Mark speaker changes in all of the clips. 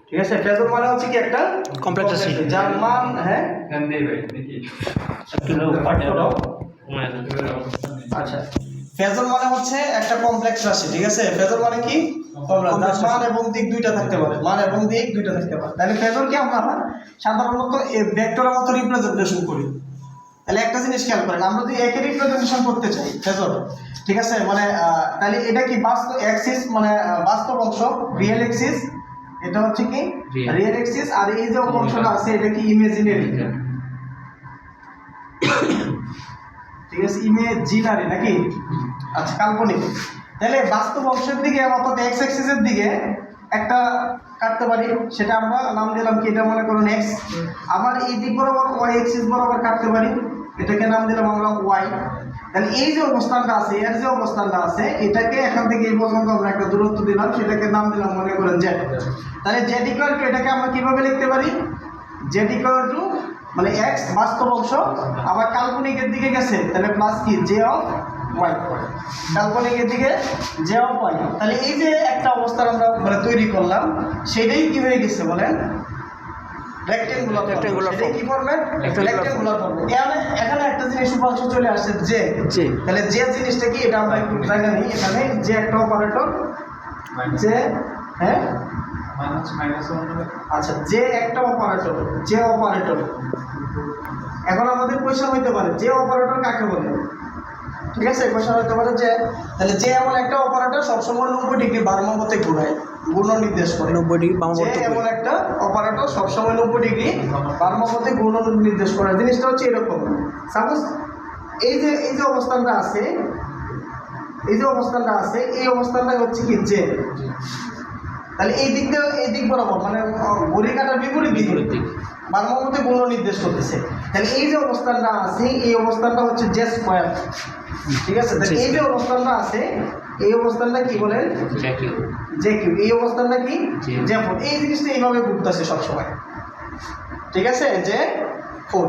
Speaker 1: ঠিক আছে, ফেজর মানে হচ্ছে কি একটা
Speaker 2: কমপ্লেক্স রাশি
Speaker 1: যার মান আচ্ছা, ফেজর মানে হচ্ছে একটা কমপ্লেক্স রাশি। ঠিক আছে, ফেজর মানে কি কমপ্লেক্স, মান এবং দিক দুইটা থাকতে পারে, মান এবং দিক দুইটা থাকতে পারে। তাহলে ফেজরকে আমরা সাধারণত ভেক্টরের মতো রিপ্রেজেন্টেশন করি। তাহলে একটা জিনিস খেয়াল করেন, আমরা যদি একে রিপ্রেজেন্টেশন করতে চাই ফেজর, ঠিক আছে, মানে তাহলে এটা কি বাস্তব অ্যাক্সিস, মানে বাস্তব অংশ রিয়েল অ্যাক্সিস, এটা হচ্ছে কি রিয়েল অ্যাক্সিস, আর এই যে অংশটা আছে এটা কি ইমাজিনারি। ঠিক আছে, ইমাজিনারি নাকি, আচ্ছা কাল্পনিক। তাহলে বাস্তব অংশের দিকে অর্থাৎ এক্স অ্যাক্সিসের দিকে একটা কাটতে পারি, সেটা আমরা নাম দিলাম কি, এটা মনে করুন এক্স। আবার এই দিক বরাবর ওয়াই অ্যাক্সিস বরাবর কাটতে পারি, এটাকে নাম দিলাম আমরা ওয়াই। তাহলে এই যে অবস্থানটা আছে, এর যে অবস্থানটা আছে, এটাকে এখান থেকে এই পর্যন্ত আমরা একটা দূরত্ব দিলাম, সেটাকে নাম দিলাম মনে করেন জেড। তাহলে জেড ইকুয়াল টু এটাকে আমরা কিভাবে লিখতে পারি, জেড ইকুয়াল টু মানে এক্স বাস্তব অংশ, আবার কাল্পনিকের দিকে গেছে তাহলে প্লাস কি জে অফ ওয়াই, কাল্পনিকের দিকে জে অফ ওয়াই। তাহলে এই যে একটা অবস্থান আমরা মানে তৈরি করলাম, সেটাই কি হয়ে গেছে বলেন, রেক্টেঙ্গুলার কি ফর্মেট, রেক্টেঙ্গুলার ফর্মেট। এখানে একটা জিনিস উপাংশ চলে আসছে যে, তাহলে যে জিনিসটা কি এটা আমরা একটু জায়গা নিই, এখানে যে একটা অপারেটর যে, হ্যাঁ আচ্ছা, যে একটা অপারেটর, যে অপারেটর, এখন আমাদের কোয়েশ্চন হইতে পারে যে অপারেটর কাকে বলে। ঠিক আছে, কোয়েশ্চন হইতে পারে যে, তাহলে যে এমন একটা অপারেটর সবসময় 90 ডিগ্রি বার্মাপথে ঘুরায়, গুণ নির্দেশ করে। 90 ডিগ্রি বার্মাপথে এমন একটা অপারেটর সবসময় 90 ডিগ্রি বার্মাপথে গুণ নির্দেশ করে। জিনিসটা হচ্ছে এরকম, সাপোজ এই যে অবস্থানটা আছে, এই যে অবস্থানটা আছে, এই অবস্থানটা হচ্ছে কি যে, তাহলে এই দিকটা এই দিক বরাবর মানে ঘড়ি কাটার বিপরীত দিক বার্মাপথে গুণ নির্দেশ করতেছে। তাহলে এই যে অবস্থানটা আছে, এই অবস্থানটা হচ্ছে জে স্কয়ার। ঠিক আছে, তাহলে এই যে অবস্থানটা আছে, এই অবস্থানটা কি বলেন, জে কিউ। এই অবস্থানটা কি জে ফোর। এই জিনিসটা এইভাবে ঘুরতেছে সবসময়। ঠিক আছে, যে ফোর।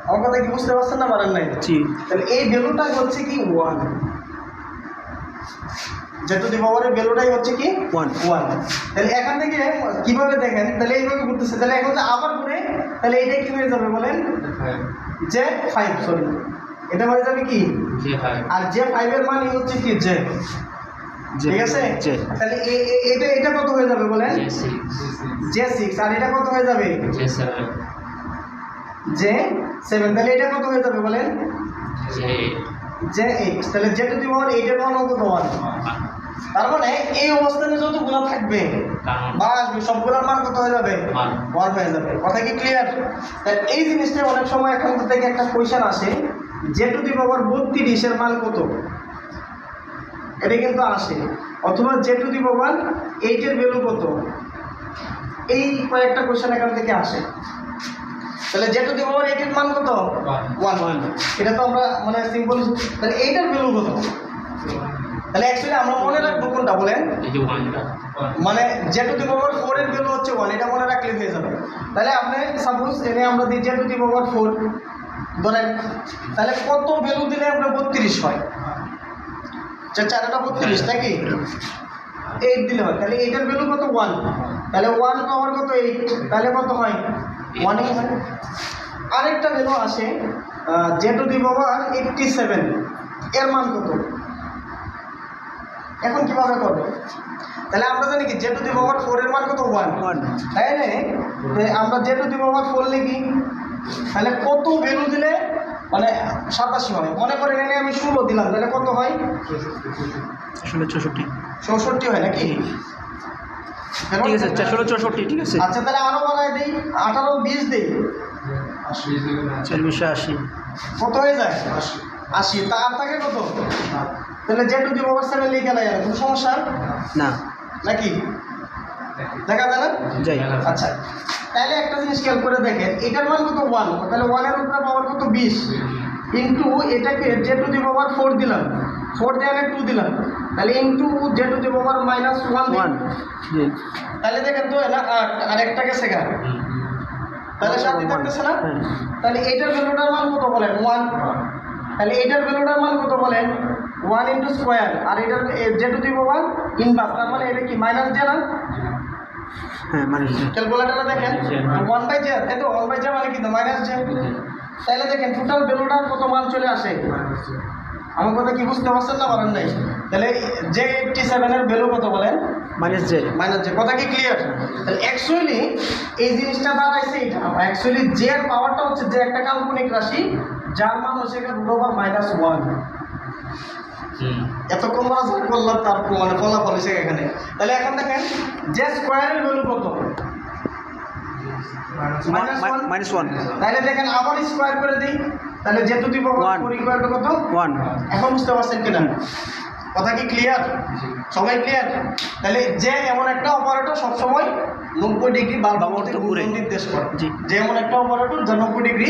Speaker 1: আমার কথা কি বুঝতে পারছেন না, পারেন নাই? তাহলে এই ভ্যালুটা হচ্ছে কি 1, যেহেতু পাওয়ারের ভ্যালুটাই হচ্ছে কি 1। তাহলে এখান থেকে কিভাবে দেখেন, তাহলে এইভাবে ঘুরতেছে, তাহলে এখন যে আবার ঘুরে, তাহলে এটা কি হয়ে যাবে বলেন, জে 5, সরি এটা হয়ে যাবে কি আর জে 5 এর মানে হচ্ছে কি জে। ঠিক আছে, তাহলে এটা কত হয়ে যাবে বলেন, জে 6, আর এটা কত হয়ে যাবে, জে 7। তাহলে এটা কত হয়ে যাবে বলেন, জে 8। তাহলে জে টু দি পাওয়ার 8 এর মান কত 1। তার মানে এই অবস্থানে যতগুলো থাকবে বা আসবে সবগুলোর মান কত হয়ে যাবে, 1 হয়ে যাবে। কথা কি ক্লিয়ার? তাহলে এই জিনিসটা অনেক সময় এখান থেকে একটা কোয়েশ্চেন আসে, জে টু দি পাওয়ার 32 এর মান কত, এটা কিন্তু আসে। অথবা জে টু দি পাওয়ার 8 এর ভ্যালু কত, এই কয়েকটা কোয়েশ্চেন এখান থেকে আসে। তাহলে জে টু দি পাওয়ার 8 এর মান কত, 1। এটা তো আমরা মানে সিম্পল। তাহলে এইটার ভ্যালু কত, তাহলে অ্যাকচুয়ালি আমরা মনে রাখবো কোনটা বলেন, মানে জে টু দি পাওয়ার 4 এর ভ্যালু হচ্ছে 1, এটা মনে রাখলে হয়ে যাবে। তাহলে আপনি সাপোজ এনে আমরা দিই জে টু দি পাওয়ার 4 ধরেন, তাহলে কত ভ্যালু দিলে আমরা 32 হয়, 4টা 32 নাকি 8 দিলে হয়। তাহলে এইটার ভ্যালু কত 1, তাহলে 1 পাওয়ার কত 8, তাহলে কত হয় 1 হয়। আরেকটা ভ্যালু আসে জে টু দি পাওয়ার 87, এর মান কত, এখন কিভাবে করবে, তাহলে আমরা জানি কি জে টু দি পাওয়ার 4 এর মান কত 1, তাই না? আমরা জে টু দি পাওয়ার 4 লিখি, তাহলে কত ভ্যালু দিলে মানে 87 হয়। মনে করেন এখানে আমি 16 দিলাম, তাহলে কত হয়, 64 হয় নাকি? ঠিক আছে, 64, ঠিক আছে। আচ্ছা, তাহলে আরো বাড়ায় দিই, 18 20 দিই, 80 কত হয়ে যায়, 80। তার থাকে কত, তাহলে জে টু দি পাওয়ার 7 লিখে দেয়, কোনো সমস্যা না নাকি, দেখা যায় না? আচ্ছা, তাহলে একটা জিনিস খেয়াল করে দেখেন, এটার মান কত 1, তাহলে 1 এর উপরে পাওয়ার কত 20 ইন্টু এটাকে জে টু দি পাওয়ার 4 দিলাম, 4 দেওয়ালে 2 দিলাম, তাহলে ইন্টু জে টু দি পাওয়ার -1, তাহলে দেখেন তো না 8 আর একটা গেছে গা, তাহলে 7 থাকতেছে না? তাহলে এটার ভ্যালুটার মান কত বলেন 1, তাহলে এটার ভ্যালুটার মান কত বলেন 1 ইন্টু স্কোয়ার, আর এটার J two the power inverse, তার মানে এটা কি মাইনাস জে না,
Speaker 2: হ্যাঁ মাইনাস জে।
Speaker 1: ক্যালকুলেটরে দেখেন 1/j, তাই তো 1/j মানে কি মাইনাস জে। তাহলে দেখেন টোটাল ভ্যালুটার কত মান চলে আসে। আমার কথা কি বুঝতে পারছেন না পারেন নাই? তাহলে J87 এর ভ্যালু কত বলেন?
Speaker 2: Minus J.
Speaker 1: Minus J. কথা কি ক্লিয়ার? তাহলে অ্যাকচুয়ালি এই জিনিসটা দাঁড়াইছে এটা, অ্যাকচুয়ালি জে এর পাওয়ারটা হচ্ছে যে একটা কাল্পনিক রাশি যার মান হচ্ছে √1 এতক্ষণ আমরা যা করলাম তার মানে ফলাফল হয়েছে এখানে। তাহলে এখন দেখেন জে স্কোয়ারের ভ্যালু কত?
Speaker 2: -1।
Speaker 1: তাহলে দেখেন আবার স্কোয়ার করে দিই, তাহলে J two the power 4 equal to কত?
Speaker 2: 1।
Speaker 1: এখন বুঝতে পারছেন কিনা? কথা কি ক্লিয়ার? সবাই ক্লিয়ার? তাহলে যে এমন একটা অপারেটর সবসময় 90 ডিগ্রি বারমামতে গুণ নির্দেশ করে। যে এমন একটা অপারেটর যা 90 ডিগ্রি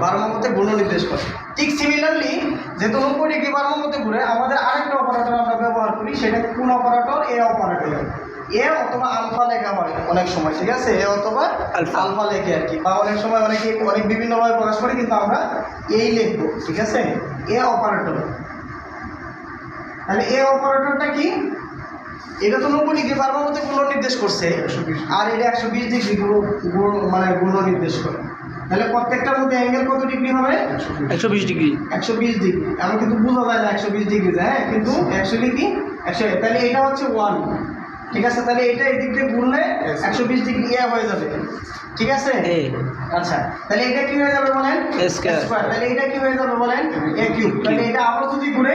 Speaker 1: বারমামতে গুণ নির্দেশ করে। ঠিক সিমিলারলি যেহেতু 90 ডিগ্রি বারমামতে ঘুরে, আমাদের আরেকটা অপারেটর আমরা ব্যবহার করি, সেটা কোন অপারেটর? এ অপারেটর। এ অথবা আলফা লেখা হয় অনেক সময়, ঠিক আছে? এ অথবা আলফা লেখে আর কি, বা অনেক সময় অনেক বিভিন্নভাবে প্রকাশ করি, কিন্তু আমরা এই লিখবো, ঠিক আছে? এ অপারেটর। তাহলে এ অপারেটরটা কি? এটা তো 90 ডিগ্রি বারমামতে গুণ নির্দেশ করছে, আর এটা 120 ডিগ্রি মানে গুণ নির্দেশ করে। তাহলে প্রত্যেকটার মধ্যে অ্যাঙ্গেল কত ডিগ্রি হবে?
Speaker 2: 120 ডিগ্রি।
Speaker 1: 120 ডিগ্রি। আমি কিন্তু বোঝা যায় না 120 ডিগ্রি, হ্যাঁ, কিন্তু অ্যাকচুয়ালি কি 100। তাহলে এটা হচ্ছে 1, ঠিক আছে? তাহলে এটা এই দিক দিয়ে ঘুরলে 120 ডিগ্রি এ হয়ে যাবে, ঠিক আছে? আচ্ছা, তাহলে এটা কি হয়ে যাবে বলেন?
Speaker 2: এ স্কয়ার।
Speaker 1: তাহলে এটা কি হয়ে যাবে বলেন? এ কিউব। তাহলে এটা আবার যদি ঘুরে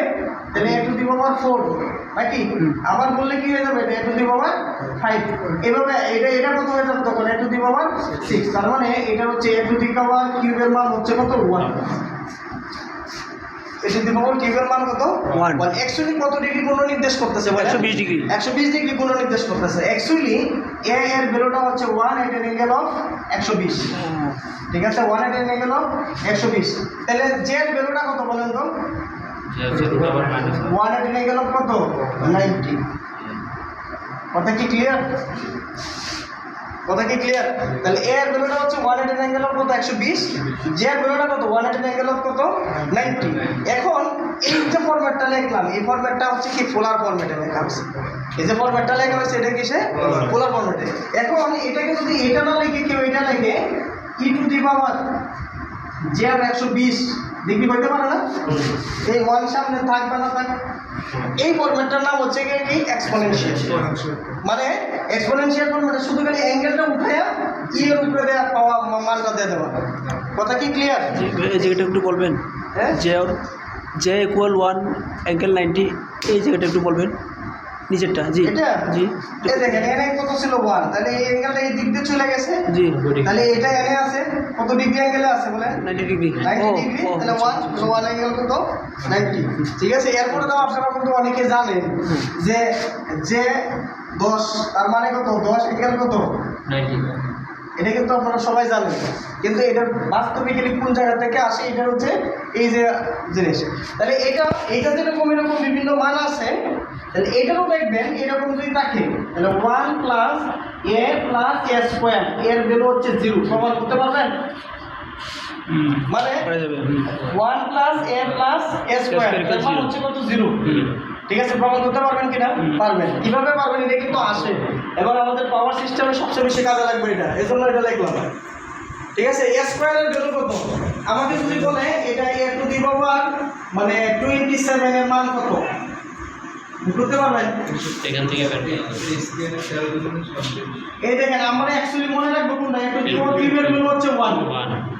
Speaker 1: তাহলে a টু দি পাওয়ার 4 নাকি? আবার বললে কি হয়ে যাবে? এটা a টু দি পাওয়ার 5। এভাবে এটা কত হয়ে যাবে তখন? a টু দি পাওয়ার 6। তার মানে এটা হচ্ছে a টু দি পাওয়ার কিউবের মান হচ্ছে কত? 1। a টু দি পাওয়ার কিউবের মান কত? 1। অ্যাকচুয়ালি কত ডিগ্রি কোণ নির্দেশ করতেছে বলেন?
Speaker 2: 120 ডিগ্রি।
Speaker 1: 120 ডিগ্রি কোণ নির্দেশ করতেছে। অ্যাকচুয়ালি a এর ভ্যালুটা হচ্ছে 1 এট অ্যান অ্যাঙ্গেল অফ 120, ঠিক আছে? 1 এট অ্যান অ্যাঙ্গেল অফ 120। তাহলে জে এর ভ্যালুটা কত বলেন তো? 1 এট অ্যান অ্যাঙ্গেল অফ কত? 90। কথা কি ক্লিয়ার? কথা কি ক্লিয়ার? তাহলে এ এর ভ্যালুটা হচ্ছে 1 এট অ্যান অ্যাঙ্গেল অফ কত? 120। জে এর ভ্যালুটা কত? 1 এট অ্যান অ্যাঙ্গেল অফ কত? 90। এখন এই যে ফরম্যাটটা লিখলাম, এই ফরম্যাটটা হচ্ছে কি পোলার ফরম্যাটে লেখা হয়েছে। এই যে ফরম্যাটটা লেখা হয়েছে এটা কিসে? পোলার ফরম্যাটে। এখন এটাকে যদি এটা না লিখে কেউ এটা লেখে e to the power j আর 120 ডিগ্রি হইতে পারে না? এই 1 সামনে থাকবে না থাক, এই ফরম্যাটটার নাম হচ্ছে কি এক্সপোনেনশিয়াল। মানে এক্সপোনেনশিয়াল ফরম্যাটে শুধু খালি অ্যাঙ্গেলটা উঠায়া ই এর উপরে দেওয়া পাওয়া মানটা দিয়ে দেওয়া। কথা কি ক্লিয়ার?
Speaker 2: এই জায়গাটা একটু বলবেন।
Speaker 1: হ্যাঁ,
Speaker 2: জে ইকুয়াল 1 অ্যাঙ্গেল 90, এই জায়গাটা একটু বলবেন নিচেরটা। জি
Speaker 1: এটা
Speaker 2: জি।
Speaker 1: এই দেখেন এনে কত ছিল 1, তাহলে এই অ্যাঙ্গেলটা এই দিক দিয়ে চলে গেছে।
Speaker 2: জি।
Speaker 1: তাহলে এটা এনে আছে কত ডিগ্রি অ্যাঙ্গেলে আছে বলেন?
Speaker 2: 90 ডিগ্রি।
Speaker 1: 90 ডিগ্রি। তাহলে 1 অ্যাঙ্গেল কত? 90, ঠিক আছে? এরপরে তো আপনারা কিন্তু অনেকে জানেন যে যে 10 তার মানে কত? 10 অ্যাঙ্গেল কত? 90। এটা কিন্তু আপনারা সবাই জানেন, কিন্তু এটা বাস্তবিকলি কোন জায়গা থেকে আসে এটা হচ্ছে এই যে জিনিস। তাহলে এটা যেরকম এরকম বিভিন্ন মান আছে, তাহলে এটারও দেখবেন এরকম যদি থাকে, তাহলে 1 প্লাস এ প্লাস এ স্কোয়ার এর ভ্যালু হচ্ছে 0 প্রমাণ করতে পারবেন? মানে 1 প্লাস এ প্লাস এ স্কোয়ার এর মান হচ্ছে কত? 0, ঠিক আছে? প্রমাণ করতে পারবেন কিনা? পারবেন। কিভাবে পারবেন? এটা কিন্তু আসে, এবং আমাদের পাওয়ার সিস্টেমে সবচেয়ে বেশি কাজে লাগবে এটা, এই জন্য এটা লিখলাম, ঠিক আছে? এ স্কোয়ারের ভ্যালু কত? আমাকে যদি বলে এটা এ টু দি পাওয়ার মানে 27 এর মান কত করতে পারবেন?
Speaker 3: এখান থেকে
Speaker 1: এই দেখেন আমরা অ্যাকচুয়ালি মনে রাখবো কোনটা? এ টু দি পাওয়ার কিউবের ভ্যালু হচ্ছে 1।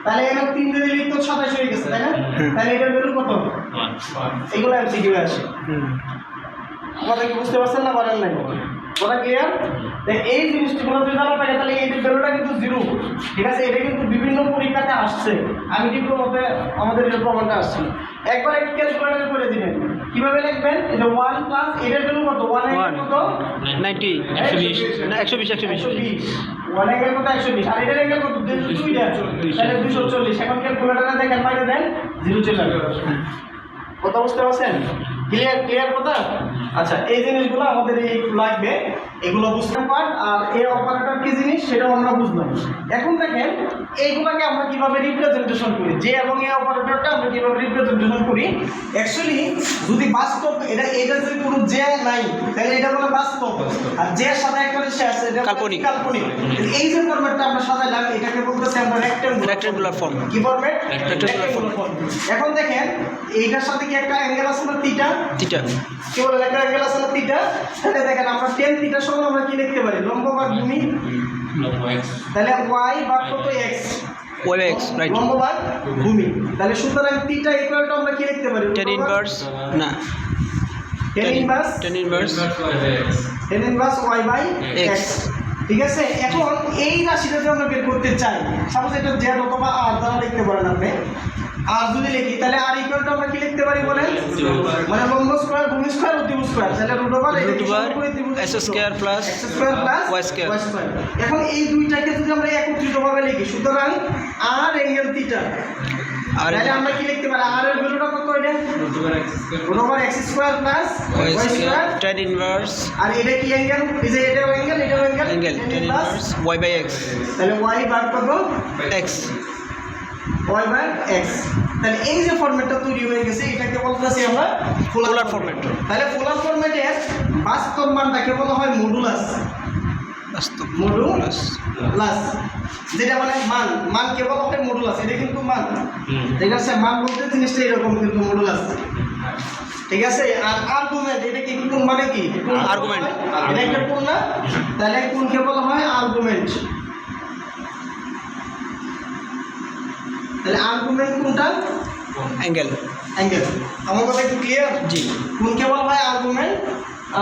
Speaker 1: তাহলে এর 3 দিয়ে দিলে তো 27 হয়ে গেছে, তাই না? তাহলে এটার ভ্যালু কত? 1। এগুলো এমসিকিউ আসে। কথা কি বুঝতে পারছেন না পারেন নাই? কথা ক্লিয়ার? এই জিনিসগুলো যদি জানা থাকে তাহলে এই ভ্যালুটা কিন্তু 0, ঠিক আছে? এটা কিন্তু বিভিন্ন পরীক্ষাতে আসছে, আমি ডিপ্লোমাতে আমাদের এই প্রমাণটা আসছে। একবার একটা ক্যালকুলেটরে করে দিবেন। কিভাবে লিখবেন? এই যে 1 প্লাস এর ভ্যালু কত? 1 এর কত?
Speaker 2: 90 120 না 120
Speaker 1: 1 এর কত? 120। আর এর এর কত? 202 তাহলে 240। এখন ক্যালকুলেটরে দেখেন বাইরে দেন 0 চলে আসবে। কথা বুঝতে পারছেন? ক্লিয়ার কথা? আচ্ছা, এই জিনিসগুলো আমাদের এই লাগবে, এগুলো বুঝতে পার। আর এই অপারেটর কি জিনিস সেটাও আমরা বুঝলাম। এখন দেখেন এইগুলোকে আমরা কিভাবে রিপ্রেজেন্টেশন করি, যে এবং এই অপারেটরটা আমরা কিভাবে রিপ্রেজেন্টেশন করি। অ্যাকচুয়ালি যদি বাস্তব এটা যদি কোনো যে নাই তাহলে এটা বলে বাস্তব, আর যে সাথে একটা সে আছে এটা
Speaker 2: কাল্পনিক।
Speaker 1: কাল্পনিক। এই যে ফরম্যাটটা আমরা সাজাইলাম এটাকে বলতেছি আমরা
Speaker 2: রেক্ট্যাঙ্গুলার ফর্ম।
Speaker 1: কি ফরম্যাট?
Speaker 2: Rectangular form.
Speaker 1: এখন দেখেন এইটার সাথে কি একটা অ্যাঙ্গেল আছে না, থিটা?
Speaker 2: থিটা।
Speaker 1: কি বলে একটা অ্যাঙ্গেল আছে না, থিটা? তাহলে দেখেন আমরা tan থিটা সমান আমরা কি লিখতে পারি? লম্ব ভাগ ভূমি। তাহলে y ভাগ কত x?
Speaker 2: y by x, right.
Speaker 1: লম্ব ভাগ ভূমি। তাহলে সুতরাং থিটা ইকুয়াল টু আমরা কি লিখতে পারি?
Speaker 2: tan ইনভার্স না,
Speaker 1: tan inverse y by x। ঠিক আছে, এখন এই রাশিটা যদি আমরা বের করতে চাই, সাপোজ এটা z অথবা r দ্বারা লিখতে পারেন আপনি। আর যদি লিখি তাহলে আর ইকুয়াল টু আমরা কি লিখতে পারি বলেন? মানে লম্ব স্কয়ার ভূমি স্কয়ার অতিভুজ স্কয়ার, তাহলে root over
Speaker 2: s square plus
Speaker 1: x square plus
Speaker 2: y square.
Speaker 1: এখন এই দুইটাকে যদি আমরা একত্রিতভাবে লিখি, সুতরাং r অ্যাঙ্গেল থিটা,
Speaker 2: আর
Speaker 1: তাহলে আমরা কি লিখতে পারি? r এর ভ্যালুটা কত? এটা root over x square plus
Speaker 2: y
Speaker 1: y
Speaker 2: square
Speaker 1: square.
Speaker 2: tan inverse
Speaker 1: আর এটা কি অ্যাঙ্গেল? এই যে এটাও অ্যাঙ্গেল, এটাও angle,
Speaker 2: angle tan inverse y by x,
Speaker 1: তাহলে y ভাগ কত?
Speaker 2: x।
Speaker 1: y by x। তাহলে এই যে ফরম্যাটটা তৈরি হয়ে গেছে এটাকে বলতেছি আমরা
Speaker 2: পোলার ফরম্যাট।
Speaker 1: তাহলে পোলার ফরম্যাটের বাস্তব মানটাকে বলা হয় মডুলাস।
Speaker 2: বাস্তব
Speaker 1: মডুলাস, যেটা মানে মানকে বলা হয় মডুলাস। এটা কিন্তু মান, ঠিক আছে? মান বলতে জিনিসটা এরকম কিন্তু মডুলাস, ঠিক আছে? আর আর্গুমেন্ট, এটা কি কোন মানে কি?
Speaker 2: আর্গুমেন্ট।
Speaker 1: এটা একটা কোন না, তাহলে কোনকে বলা হয় আর্গুমেন্ট। তাহলে আর্গুমেন্ট কোনটা?
Speaker 2: অ্যাঙ্গেল।
Speaker 1: আমার কথা কি ক্লিয়ার?
Speaker 2: জি।
Speaker 1: কোনকে বলা হয় আর্গুমেন্ট,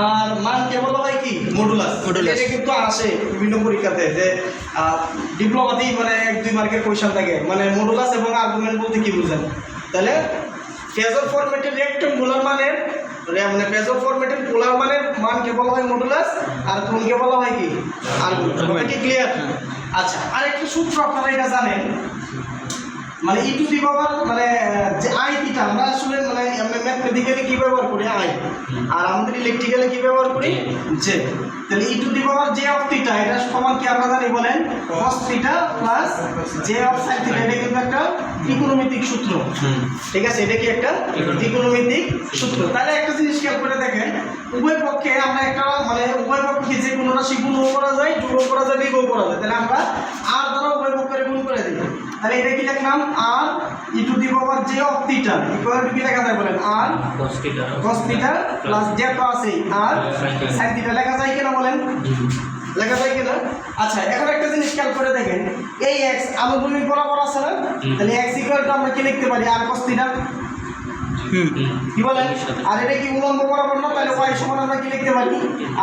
Speaker 1: আর মানকে বলা হয় কি? মডুলাস। এটা কিন্তু আসে বিভিন্ন পরীক্ষাতে, যে ডিপ্লোমাতেই মানে 1-2 মার্কের কোয়েশ্চেন থাকে, মানে মডুলাস এবং আর্গুমেন্ট বলতে কি বুঝেন। তাহলে ফেজর ফরম্যাটের রেক্ট্যাঙ্গুলার মানের মানে ফেজর ফরম্যাটের পোলার মানের মানকে বলা হয় মডুলাস, আর কোনকে বলা হয় কি? আর্গুমেন্ট। কথা কি ক্লিয়ার? আচ্ছা, আরেকটা সূত্র আপনারা এটা জানেন, মানে ই টু দি পাওয়ার মানে যে আই থিটা, আমরা আসলে মানে আমরা ম্যাথমেটিক্যালি কি ব্যবহার করি? আই। আর আমাদের ইলেকট্রিক্যালি কি ব্যবহার করি? জে। তাহলে e to the power j of theta এটা সমান কি আমরা জানি বলেন? cos theta plus j of sine theta. এটা কিন্তু একটা ত্রিকোণমিতিক সূত্র, ঠিক আছে? এটা কি একটা ত্রিকোণমিতিক সূত্র। তাহলে একটা জিনিস খেয়াল করে দেখেন, উভয় পক্ষে আমরা একটা মানে উভয় পক্ষে যে কোনো রাশি গুণও করা যায়, যোগও করা যায়, বিয়োগও করা যায়। তাহলে আমরা আর দ্বারা উভয় পক্ষের গুণ করে দিই। তাহলে এটা কি লিখলাম? আর e to the power j of theta equal to কি লেখা যায় বলেন? আর cos থিটা প্লাস জে তো আছে আর sin থিটা লেখা যায় কিনা বলেন? লেখা যায় কিনা? আচ্ছা, এখন একটা জিনিস খেয়াল করে দেখেন, এই x অনুভূমিক বরাবর আছে না, তাহলে x ইকুয়াল টু আমরা কি লিখতে পারি? আর cos থিটা। কি বলেন? আর এটা কি উলম্ব বরাবর না, তাহলে y সমান আমরা কি লিখতে পারি?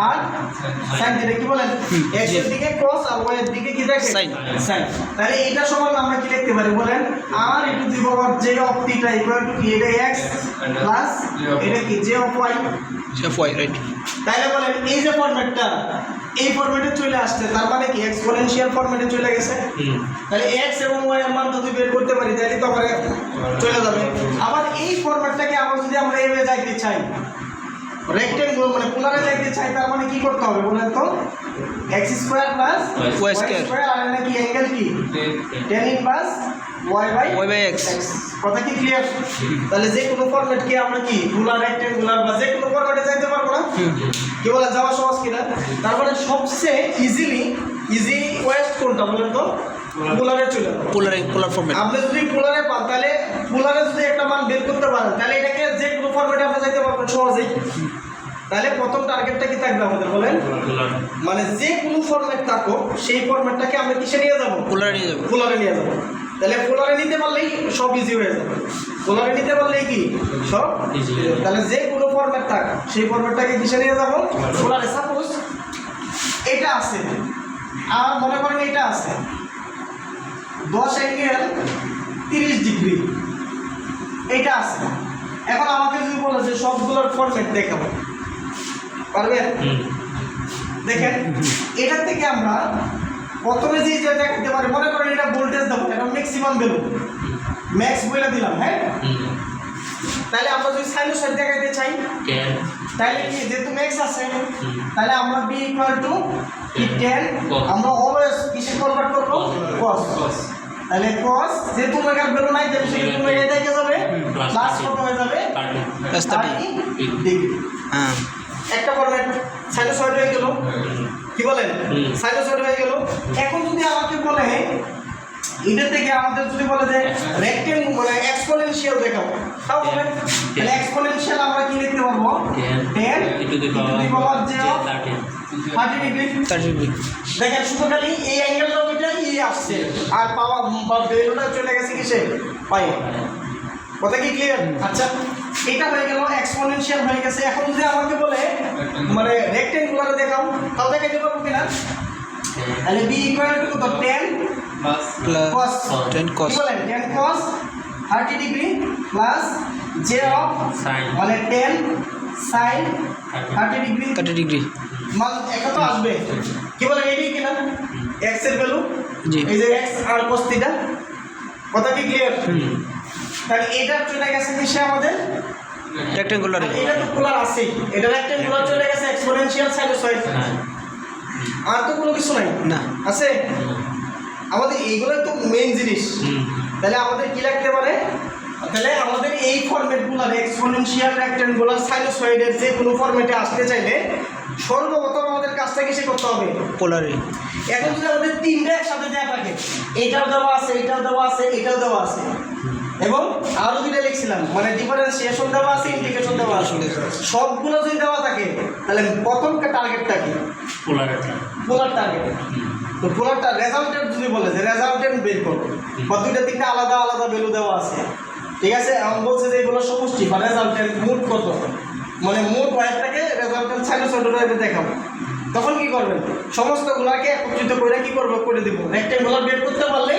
Speaker 1: আর sin থিটা। কি বলেন? x এর দিকে cos আর y এর দিকে কি দেখেন? sin। তাহলে এটা সমান আমরা কি লিখতে পারি বলেন? আর e to the power j of theta equal to কি? এটা x প্লাস এটা কি? j of y।
Speaker 2: রাইট।
Speaker 1: তাহলে বলেন এই যে ফরম্যাটটা এই ফরম্যাটে চলে আসছে, তার মানে কি এক্সপোনেনশিয়াল ফরম্যাটে চলে গেছে। তাহলে x এবং y এর মান যদি বের করতে পারি তাহলে তো আমরা চলে যাবে। আবার এই ফরম্যাটটাকে আবার যদি আমরা এভাবে যাইতে চাই, রেক্ট্যাঙ্গুলার মানে পোলারে যাইতে চাই, তার মানে কি করতে হবে বলেন তো? x square plus y square, আর এটা কি অ্যাঙ্গেল কি? tan inverse y by x। কথা কি ক্লিয়ার? তাহলে যে কোনো ফরম্যাটকে আমরা কি পোলার, রেক্ট্যাঙ্গুলার বা যে কোনো ফরম্যাটে যাইতে পারবো না? কি বলে যাওয়া সহজ কিনা? তারপরে সবচেয়ে ইজি ওয়েস্ট কোনটা বলেন তো? পোলারে চলে যাবো।
Speaker 2: পোলার ফরম্যাট।
Speaker 1: আপনি যদি পোলারে পান, তাহলে পোলারে যদি একটা মান বের করতে পারেন, তাহলে এটাকে যে কোনো ফরম্যাটে আপনি যাইতে পারবেন সহজেই। তাহলে প্রথম টার্গেটটা কি থাকবে আমাদের বলেন? মানে যে কোনো ফরম্যাট থাকুক সেই ফরম্যাটটাকে আমরা কিসে নিয়ে যাবো? পোলারে নিয়ে যাবো। তাহলে পোলারে নিতে পারলেই সব ইজি হয়ে যাবে। পোলারে নিতে পারলেই কি সব ইজি। তাহলে যে কোনো ফরম্যাট থাক সেই ফরম্যাটটাকে কিসে নিয়ে যাবো? পোলারে। সাপোজ এটা আছে, আর মনে করেন এটা আছে 10 অ্যাঙ্গেল 30 ডিগ্রি, এটা আছে। এখন আমাকে যদি বলো যে সবগুলোর ফরম্যাট দেখাবো, পারবেন? দেখেন এটার থেকে আমরা প্রথমে যে দেখাতে পারি, মনে করেন এটা ভোল্টেজ দেবো, এটা ম্যাক্সিমাম ভ্যালু, ম্যাক্স বলে দিলাম। হ্যাঁ, তাহলে আমরা যদি সাইনোসয়েড দেখাইতে চাই তাহলে কি যেহেতু ম্যাক্স আছে তাহলে আমরা b ইকুয়াল টু কি tan আমরা অলওয়েজ কিসে কনভার্ট করব cos তাহলে cos যেহেতু ওমেগার ভ্যালু নাই তাহলে সেটা ওমেগা থেকে যাবে প্লাস কত হয়ে যাবে
Speaker 2: প্লাস
Speaker 1: 30 ডিগ্রি
Speaker 2: হ্যাঁ
Speaker 1: একটা ফরম্যাট সাইনোসয়েড হয়ে গেল কি বলেন সাইনোসয়েড হয়ে গেল এখন যদি আমাকে বলে এটা থেকে আমাদের যদি বলে যে রেক্টেঙ্গল মানে এক্সপোনেনশিয়াল দেখাও তাও হবে তাহলে এক্সপোনেনশিয়াল আমরা কি লিখতে পারবো 10 two the power 30 degree
Speaker 2: 30 degree
Speaker 1: দেখেন শুধু খালি এই অ্যাঙ্গেলটা ওইটা আসছে আর পাওয়ার বা ভ্যালুটা চলে গেছে কিসে পাই কথা কি ক্লিয়ার আচ্ছা এটা হয়ে গেল এক্সপোনেনশিয়াল হয়ে গেছে এখন যদি আমাকে বলে মানে রেক্টেঙ্গুলার দেখাও তাও দেখাইতে পারবো কিনা তাহলে b ইকুয়াল টু কত 10 cos
Speaker 2: 10 cos
Speaker 1: কি বলেন 10 cos 30 degree plus j of মানে 10 sin 30 ডিগ্রি
Speaker 2: 30 ডিগ্রি
Speaker 1: মান এটা তো আসবে কি বলেন এটাই কিনা x এর ভ্যালু
Speaker 2: জি
Speaker 1: এই যে x আর cos থিটা কথা কি ক্লিয়ার তাহলে এটা চলে গেছে কিসে আমাদের
Speaker 2: রেক্টেঙ্গুলারে
Speaker 1: এটা তো পোলার আছে এটা রেক্টেঙ্গুলার চলে গেছে এক্সপোনেনশিয়াল সাইনোসয়েড আর তো কোনো কিছু নাই
Speaker 2: না
Speaker 1: আছে আমাদের এইগুলো তো মেইন জিনিস তাহলে আমাদের কি লাগতে পারে তাহলে আমাদের এই ফরম্যাটগুলো এক্সপোনেনশিয়াল রেক্টেঙ্গুলার সাইনোসয়েডের যে কোনো ফরম্যাটে আসতে চাইলে সর্বপ্রথম আমাদের কাজটা কিসে করতে হবে
Speaker 2: পোলারে
Speaker 1: এখন যদি আমাদের তিনটা একসাথে দেওয়া থাকে এটাও দেওয়া আছে এটাও দেওয়া আছে এটাও দেওয়া আছে এবং আরো দুইটা লিখছিলাম মানে ডিফারেন্সিয়েশন দেওয়া আছে ইন্টিগ্রেশন দেওয়া আছে সবগুলো যদি দেওয়া থাকে তাহলে প্রথম টার্গেটটা কি পোলার টার্গেট তো পোলারটা রেজাল্টেন্ট যদি বলে যে রেজাল্টেন্ট বের করো বা দুইটা তিনটা আলাদা আলাদা ভ্যালু দেওয়া আছে ঠিক আছে এখন বলছে যে এগুলো সমষ্টি বা রেজাল্টেন্ট মোট কত মানে মোট ওয়াইডটাকে রেজাল্টেন্ট সাইনোসয়েডে দেখাবো তখন কি করবেন সমস্তগুলোকে একত্রিত করে কি করবো করে দিব রেক্টেঙ্গুলার বের করতে পারলে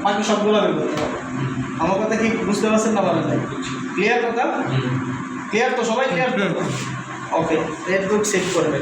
Speaker 1: বাকি সবগুলো বের করতে পারবো আমার কথা কি বুঝতে পারছেন না বলেন ক্লিয়ার কথা ক্লিয়ার তো সবাই ক্লিয়ার ওকে এর তো সেট করবে